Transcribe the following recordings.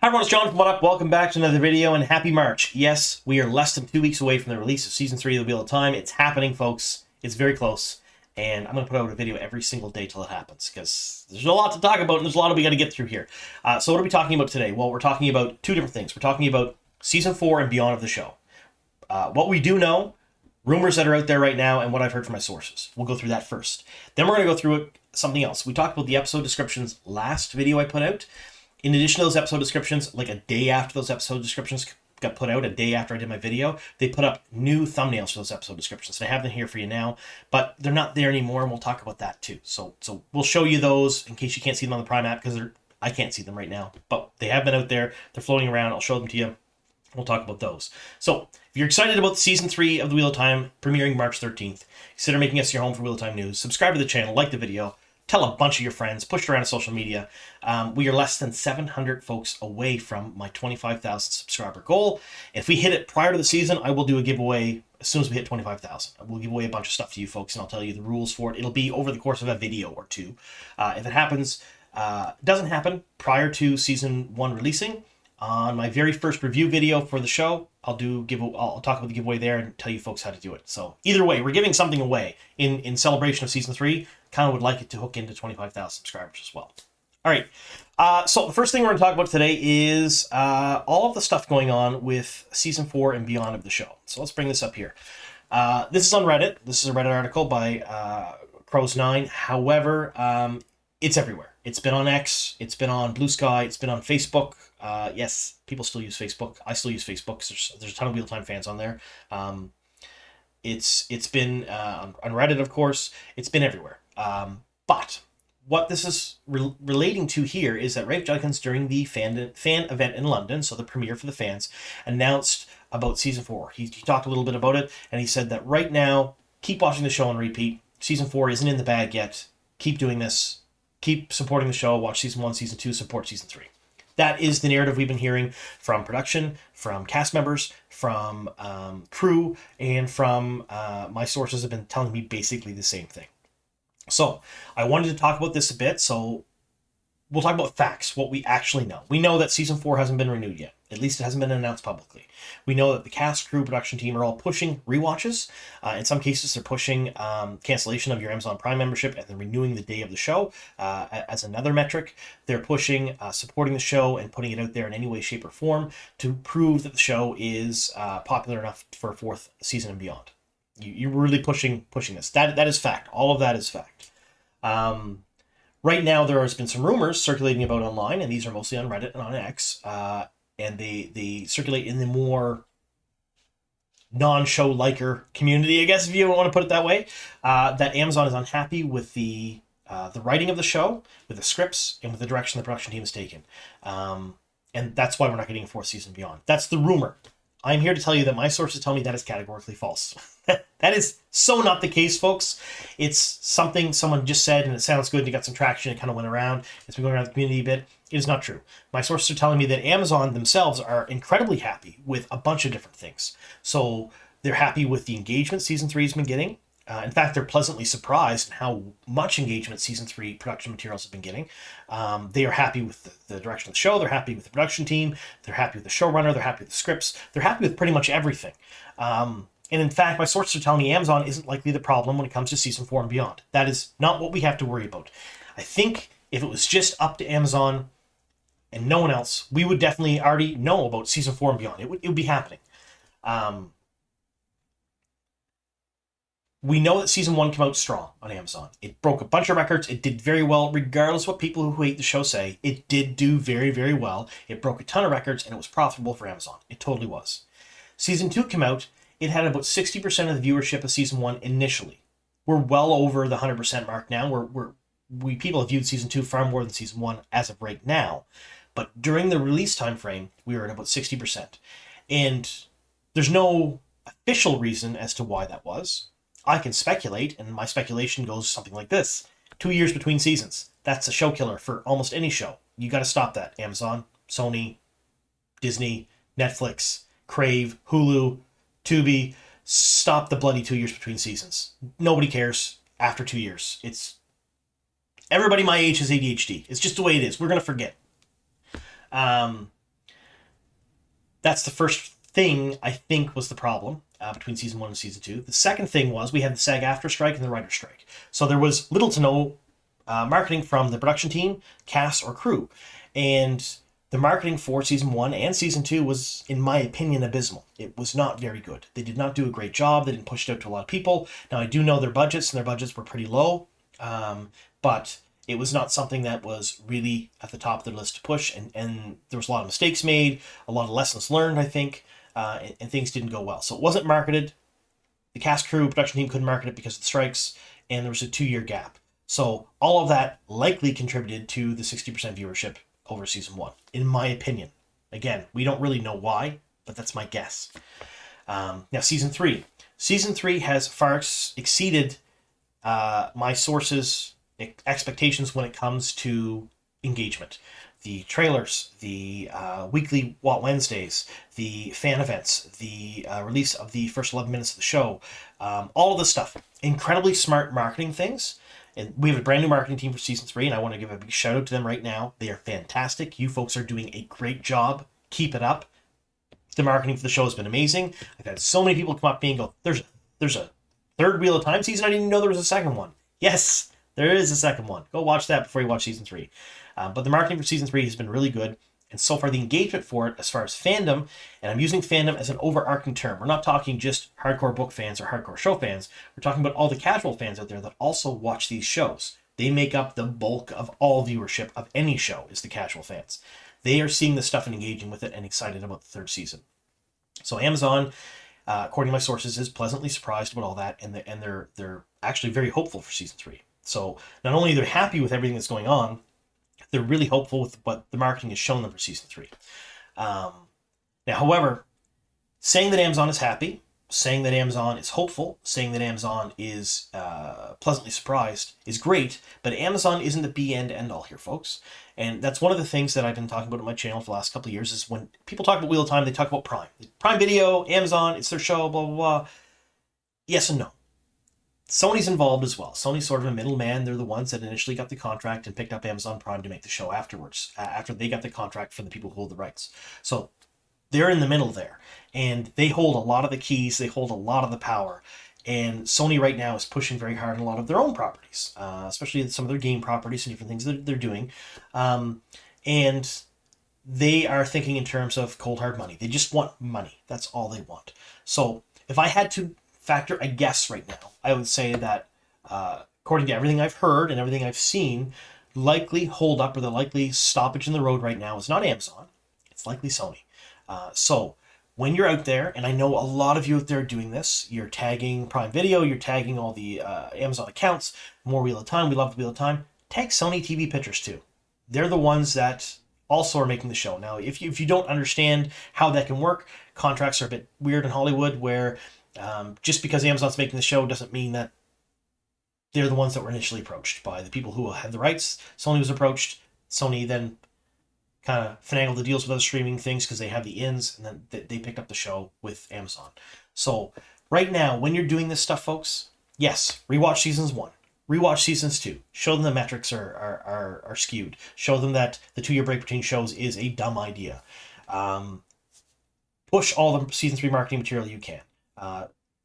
Hi everyone, it's Jonathan. What up? Welcome back to another video and happy March. Yes, we are less than 2 weeks away from the release of Season 3 of The Wheel of Time. It's happening, folks. It's very close. And I'm going to put out a video every single day till it happens because there's a lot to talk about and there's a lot we got to get through here. So what are we talking about today? Well, we're talking about two different things. We're talking about Season 4 and beyond of the show. What we do know, rumors that are out there right now, and what I've heard from my sources. We'll go through that first. Then we're going to go through something else. We talked about the episode descriptions last video I put out. In addition to those episode descriptions, like a day after those episode descriptions got put out, a day after I did my video, they put up new thumbnails for those episode descriptions. I have them here for you now, but they're not there anymore, and we'll talk about that too. So we'll show you those in case you can't see them on the Prime app, because I can't see them right now, but they have been out there. They're floating around. I'll show them to you. We'll talk about those. So if you're excited about Season 3 of The Wheel of Time premiering March 13th, consider making us your home for Wheel of Time news. Subscribe to the channel, like the video, tell a bunch of your friends, push it around on social media. We are less than 700 folks away from my 25,000 subscriber goal. If we hit it prior to the season, I will do a giveaway as soon as we hit 25,000. I will give away a bunch of stuff to you folks, and I'll tell you the rules for it. It'll be over the course of a video or two. If it happens, doesn't happen prior to Season 1 releasing, on my very first review video for the show, I'll talk about the giveaway there and tell you folks how to do it. So either way, we're giving something away in celebration of Season 3. Kind of would like it to hook into 25,000 subscribers as well. All right. So the first thing we're going to talk about today is all of the stuff going on with Season 4 and beyond of the show. So let's bring this up here. This is on Reddit. This is a Reddit article by Crows9. However, it's everywhere. It's been on X. It's been on Blue Sky. It's been on Facebook. Yes, people still use Facebook. I still use Facebook because there's a ton of Wheel of Time fans on there. It's been on Reddit, of course. It's been everywhere. But what this is relating to here is that Rafe Judkins, during the fan event in London, so the premiere for the fans, announced about Season 4. He talked a little bit about it, and he said that right now, keep watching the show on repeat. Season 4 isn't in the bag yet. Keep doing this. Keep supporting the show. Watch Season 1, Season 2, support Season 3. That is the narrative we've been hearing from production, from cast members, from crew, and from my sources have been telling me basically the same thing. So I wanted to talk about this a bit. So we'll talk about facts, what we actually know. We know that Season 4 hasn't been renewed yet. At least it hasn't been announced publicly. We know that the cast, crew, production team are all pushing rewatches. In some cases, they're pushing cancellation of your Amazon Prime membership and then renewing the day of the show as another metric. They're pushing supporting the show and putting it out there in any way, shape, or form to prove that the show is popular enough for a fourth season and beyond. You're really pushing this. That is fact. All of that is fact. Right now, there has been some rumors circulating about online, and these are mostly on Reddit and on X, and they circulate in the more non-show liker community, I guess, if you want to put it that way, that Amazon is unhappy with the writing of the show, with the scripts, and with the direction the production team has taken. And that's why we're not getting a fourth season beyond. That's the rumor. I'm here to tell you that my sources tell me that is categorically false. That is so not the case, folks. It's something someone just said, and it sounds good, and it got some traction, it kind of went around. It's been going around the community a bit. It is not true. My sources are telling me that Amazon themselves are incredibly happy with a bunch of different things. So they're happy with the engagement Season 3 has been getting. In fact, they're pleasantly surprised in how much engagement Season 3 production materials have been getting. They are happy with the direction of the show. They're happy with the production team. They're happy with the showrunner. They're happy with the scripts. They're happy with pretty much everything. And in fact, my sources are telling me Amazon isn't likely the problem when it comes to Season 4 and beyond. That is not what we have to worry about. I think if it was just up to Amazon and no one else, we would definitely already know about Season 4 and beyond. It would be happening. We know that Season 1 came out strong on Amazon. It broke a bunch of records. It did very well, regardless of what people who hate the show say. It did do very, very well. It broke a ton of records, and it was profitable for Amazon. It totally was. Season 2 came out. It had about 60% of the viewership of Season 1 initially. We're well over the 100% mark now. People have viewed Season 2 far more than Season 1 as of right now. But during the release time frame, we were at about 60%. And there's no official reason as to why that was. I can speculate, and my speculation goes something like this. 2 years between seasons. That's a show killer for almost any show. You got to stop that. Amazon, Sony, Disney, Netflix, Crave, Hulu, Tubi. Stop the bloody 2 years between seasons. Nobody cares after 2 years. Everybody my age has ADHD. It's just the way it is. We're going to forget. That's the first thing I think was the problem between season 1 and season 2. The second thing was we had the SAG-AFTRA strike and the writer's strike. So there was little to no marketing from the production team, cast, or crew. And the marketing for season 1 and season 2 was, in my opinion, abysmal. It was not very good. They did not do a great job. They didn't push it out to a lot of people. Now, I do know their budgets, and their budgets were pretty low. But it was not something that was really at the top of the list to push. And there was a lot of mistakes made, a lot of lessons learned, I think, and things didn't go well. So it wasn't marketed. The cast, crew, production team couldn't market it because of the strikes, and there was a 2-year gap. So all of that likely contributed to the 60% viewership over season 1, in my opinion. Again, we don't really know why, but that's my guess. Now, season 3. Season 3 has far exceeded my sources' expectations when it comes to engagement. The trailers, the weekly What Wednesdays, the fan events, the release of the first 11 minutes of the show, all of this stuff. Incredibly smart marketing things. And we have a brand new marketing team for season 3, and I want to give a big shout out to them right now. They are fantastic. You folks are doing a great job. Keep it up. The marketing for the show has been amazing. I've had so many people come up to me and go, there's a third Wheel of Time season? I didn't even know there was a second one. Yes, there is a second one. Go watch that before you watch season 3. But the marketing for season 3 has been really good. And so far, the engagement for it, as far as fandom, and I'm using fandom as an overarching term. We're not talking just hardcore book fans or hardcore show fans. We're talking about all the casual fans out there that also watch these shows. They make up the bulk of all viewership of any show, is the casual fans. They are seeing this stuff and engaging with it and excited about the third season. So Amazon, according to my sources, is pleasantly surprised about all that, and they're actually very hopeful for season 3. So not only are they happy with everything that's going on, they're really hopeful with what the marketing has shown them for season 3. Now, however, saying that Amazon is happy, saying that Amazon is hopeful, saying that Amazon is pleasantly surprised is great, but Amazon isn't the be and end all here, folks. And that's one of the things that I've been talking about on my channel for the last couple of years is when people talk about Wheel of Time, they talk about Prime. Prime Video, Amazon, it's their show, blah, blah, blah. Yes and no. Sony's involved as well. Sony's sort of a middleman. They're the ones that initially got the contract and picked up Amazon Prime to make the show afterwards, after they got the contract from the people who hold the rights. So they're in the middle there. And they hold a lot of the keys. They hold a lot of the power. And Sony right now is pushing very hard on a lot of their own properties, especially some of their game properties and different things that they're doing. And they are thinking in terms of cold hard money. They just want money. That's all they want. So if I had to factor a guess right now, I would say that according to everything I've heard and everything I've seen, likely hold up or the likely stoppage in the road right now is not Amazon. It's likely Sony. So when you're out there, and I know a lot of you out there doing this, you're tagging Prime Video, you're tagging all the Amazon accounts, more Wheel of Time, we love the Wheel of Time, tag Sony TV Pictures too. They're the ones that also are making the show. Now, if you don't understand how that can work, contracts are a bit weird in Hollywood where just because Amazon's making the show doesn't mean that they're the ones that were initially approached by the people who had the rights. Sony was approached. Sony then kind of finagled the deals with other streaming things because they have the ins, and then they picked up the show with Amazon. So right now, when you're doing this stuff, folks, yes, rewatch seasons 1. Rewatch seasons 2. Show them the metrics are skewed. Show them that the 2-year break between shows is a dumb idea. Push all the season 3 marketing material you can.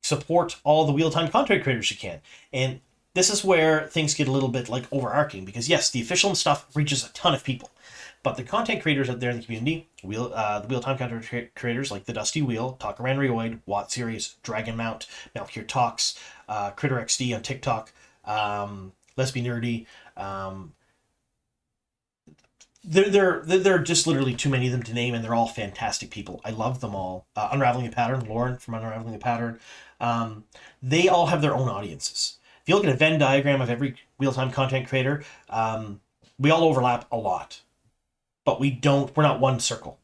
Support all the Wheel of Time content creators you can. And this is where things get a little bit like overarching because yes, the official stuff reaches a ton of people, but the content creators out there in the community, the Wheel of Time content creators like the Dusty Wheel, Talk Around Reoid, Watt Series, Dragon Mount, Malcure Talks, Critter XD on TikTok, Lesbian Nerdy, There are just literally too many of them to name, and they're all fantastic people. I love them all. Unraveling a Pattern, Lauren from Unraveling a Pattern. They all have their own audiences. If you look at a Venn diagram of every Wheel of Time content creator, we all overlap a lot. But we're not one circle.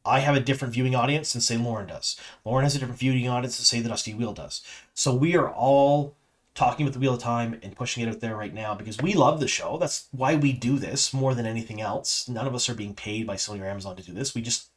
I have a different viewing audience than, say, Lauren does. Lauren has a different viewing audience than, say, the Dusty Wheel does. So we are all talking with the Wheel of Time and pushing it out there right now because we love the show. That's why we do this more than anything else. None of us are being paid by Sony or Amazon to do this.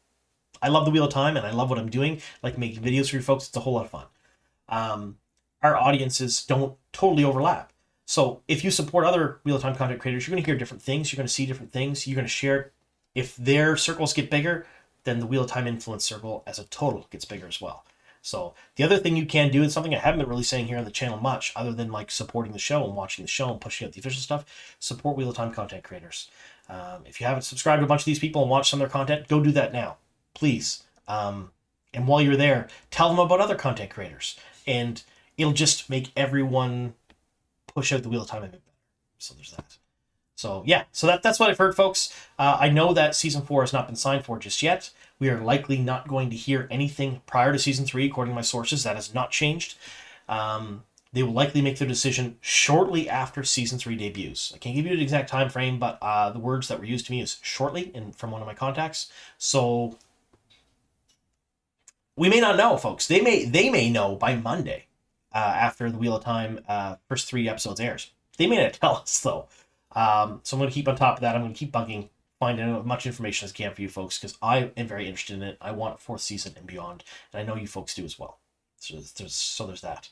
I love the Wheel of Time and I love what I'm doing. I like making videos for you folks. It's a whole lot of fun. Our audiences don't totally overlap. So if you support other Wheel of Time content creators, you're going to hear different things. You're going to see different things. You're going to share. If their circles get bigger, then the Wheel of Time influence circle as a total gets bigger as well. So the other thing you can do, and something I haven't been really saying here on the channel much, other than like supporting the show and watching the show and pushing out the official stuff, support Wheel of Time content creators. If you haven't subscribed to a bunch of these people and watched some of their content, go do that now, please. And while you're there, tell them about other content creators, and it'll just make everyone push out the Wheel of Time a bit better. So there's that. So yeah, so that's what I've heard, folks. I know that season 4 has not been signed for just yet. We are likely not going to hear anything prior to season 3, according to my sources. That has not changed. They will likely make their decision shortly after season 3 debuts. I can't give you an exact time frame, but the words that were used to me is shortly, and from one of my contacts. So we may not know, folks. They may know by Monday after the Wheel of Time first 3 episodes airs. They may not tell us, though. So I'm going to keep on top of that. I'm going to keep bugging, finding out as much information as I can for you folks, because I am very interested in it. I want a 4th season and beyond, and I know you folks do as well. So there's that.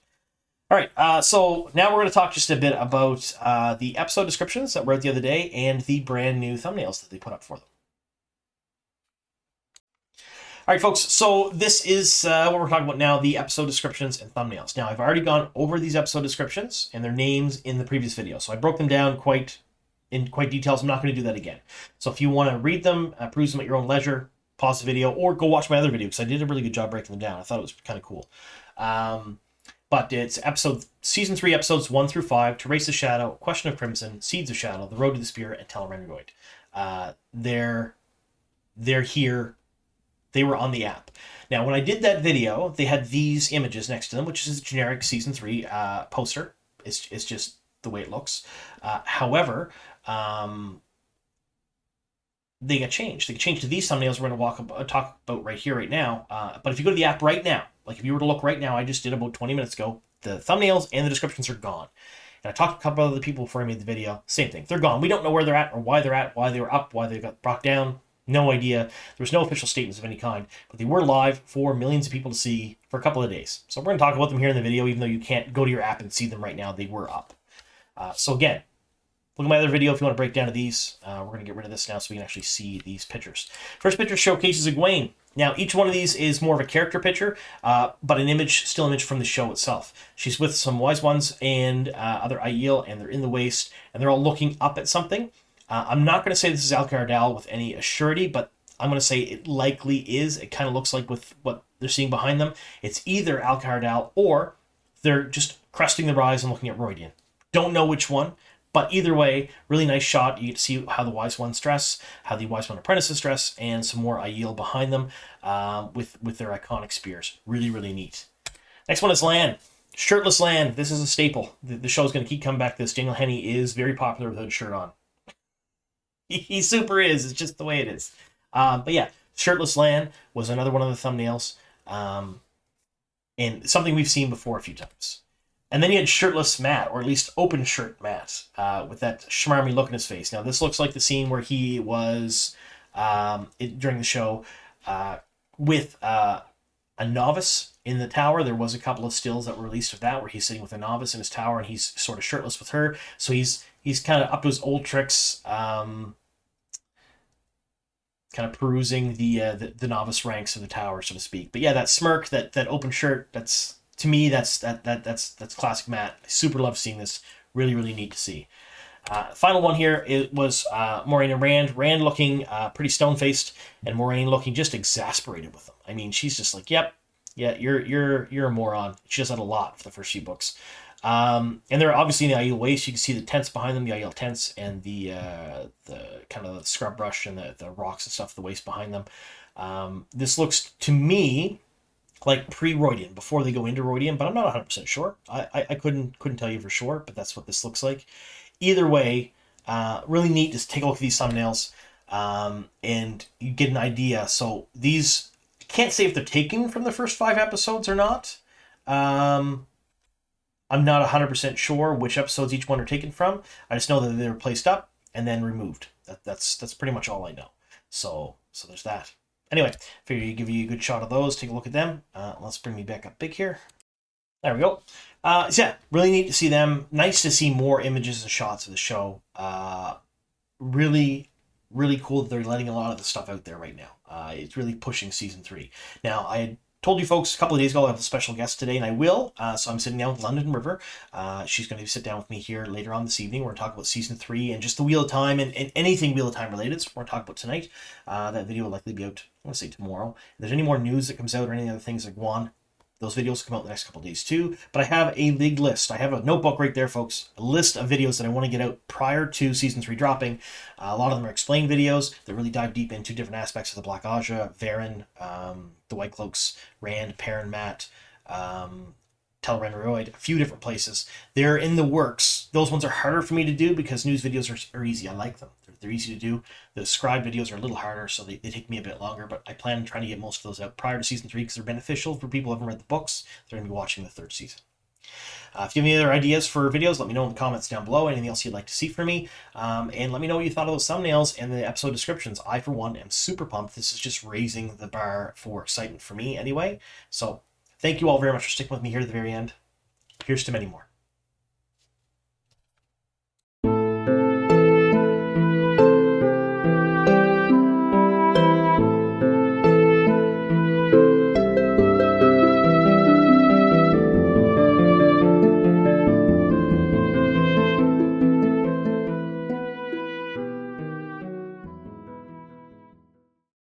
All right, so now we're going to talk just a bit about the episode descriptions that were out the other day and the brand new thumbnails that they put up for them. All right, folks, so this is what we're talking about now, the episode descriptions and thumbnails. Now, I've already gone over these episode descriptions and their names in the previous video, so I broke them down in quite details. I'm not going to do that again. So if you want to read them, peruse them at your own leisure, pause the video, or go watch my other video, because I did a really good job breaking them down. I thought it was kind of cool. But it's season 3, episodes 1 through 5, To Race the Shadow, Question of Crimson, Seeds of Shadow, The Road to the Spear, and Tel'aran'rhiod. They're here. They were on the app. Now, when I did that video, they had these images next to them, which is a generic season 3 poster. It's just the way it looks. However, they got changed. They changed to these thumbnails we're going to talk about right here, right now. But if you go to the app right now, like if you were to look right now, I just did about 20 minutes ago, the thumbnails and the descriptions are gone. And I talked to a couple other people before I made the video. Same thing. They're gone. We don't know where they're at or why they're at, why they were up, why they got brought down. No idea. There was no official statements of any kind, but they were live for millions of people to see for a couple of days. So we're going to talk about them here in the video, even though you can't go to your app and see them right now. They were up. So again, look at my other video if you want to break down to these. We're going to get rid of this now so we can actually see these pictures. First picture showcases Egwene. Now, each one of these is more of a character picture, but an image, still image from the show itself. She's with some wise ones and other Aiel, and they're in the waste, and they're all looking up at something. I'm not going to say this is Alcar Dal with any assurity, but I'm going to say it likely is. It kind of looks like with what they're seeing behind them, it's either Alcar Dal or they're just cresting the rise and looking at Rhuidean. Don't know which one, but either way, really nice shot. You get to see how the Wise Ones dress, how the Wise One apprentices dress, and some more Aiel behind them with their iconic spears. Really, really neat. Next one is Lan. Shirtless Lan. This is a staple. The show's going to keep coming back to this. Daniel Henney is very popular without a shirt on. He super is. It's just the way it is. But yeah, Shirtless Lan was another one of the thumbnails. And something we've seen before a few times. And then you had Shirtless Matt, or at least open shirt Matt, with that schmarmy look in his face. Now, this looks like the scene where he was, during the show, with a novice in the tower. There was a couple of stills that were released of that, where he's sitting with a novice in his tower, and he's sort of shirtless with her. So he's kind of up to his old tricks, kind of perusing the novice ranks of the tower, so to speak. But yeah, that smirk, that open shirt, that's... To me, that's classic Matt. I super love seeing this. Really, really neat to see. Final one here, it was Moiraine and Rand. Rand looking pretty stone-faced, and Moiraine looking just exasperated with them. I mean, she's just like, yep, yeah, you're a moron. She does that a lot for the first few books. And they're obviously in the Aiel waste. You can see the tents behind them, the Aiel tents, and the kind of the scrub brush and the rocks and stuff, the waste behind them. This looks to me like pre-Rhuidean, before they go into Rhuidean, but I'm not 100% sure. I couldn't tell you for sure, but that's what this looks like. Either way, really neat. Just take a look at these thumbnails, and you get an idea. So these, I can't say if they're taken from the first 5 episodes or not. I'm not 100% sure which episodes each one are taken from. I just know that they were placed up and then removed. That's pretty much all I know. So there's that. Anyway, figure you give you a good shot of those. Take a look at them. Let's bring me back up big here. There we go. So yeah, really neat to see them. Nice to see more images and shots of the show. Really, really cool that they're letting a lot of the stuff out there right now. It's really pushing season 3. Now, I had told you folks a couple of days ago I'll have a special guest today, and I will. So I'm sitting down with London River. She's going to sit down with me here later on this evening. We're going to talk about season 3 and just the Wheel of Time and anything Wheel of Time related. So we're going to talk about tonight. That video will likely be out, I want to say tomorrow. If there's any more news that comes out or any other things that go on, those videos come out in the next couple of days too. But I have a big list. I have a notebook right there, folks. A list of videos that I want to get out prior to season 3 dropping. A lot of them are explained videos that really dive deep into different aspects of the Black Aja, Varen, the White Cloaks, Rand, Perrin, Matt, Tel'Ren Royd, a few different places. They're in the works. Those ones are harder for me to do because news videos are easy. I like them. They're easy to do. The scribe videos are a little harder, so they take me a bit longer, but I plan on trying to get most of those out prior to season 3 because they're beneficial for people who haven't read the books. They're going to be watching the 3rd season. If you have any other ideas for videos, let me know in the comments down below. Anything else you'd like to see from me. And let me know what you thought of those thumbnails and the episode descriptions. I, for one, am super pumped. This is just raising the bar for excitement for me anyway. So thank you all very much for sticking with me here at the very end. Here's to many more.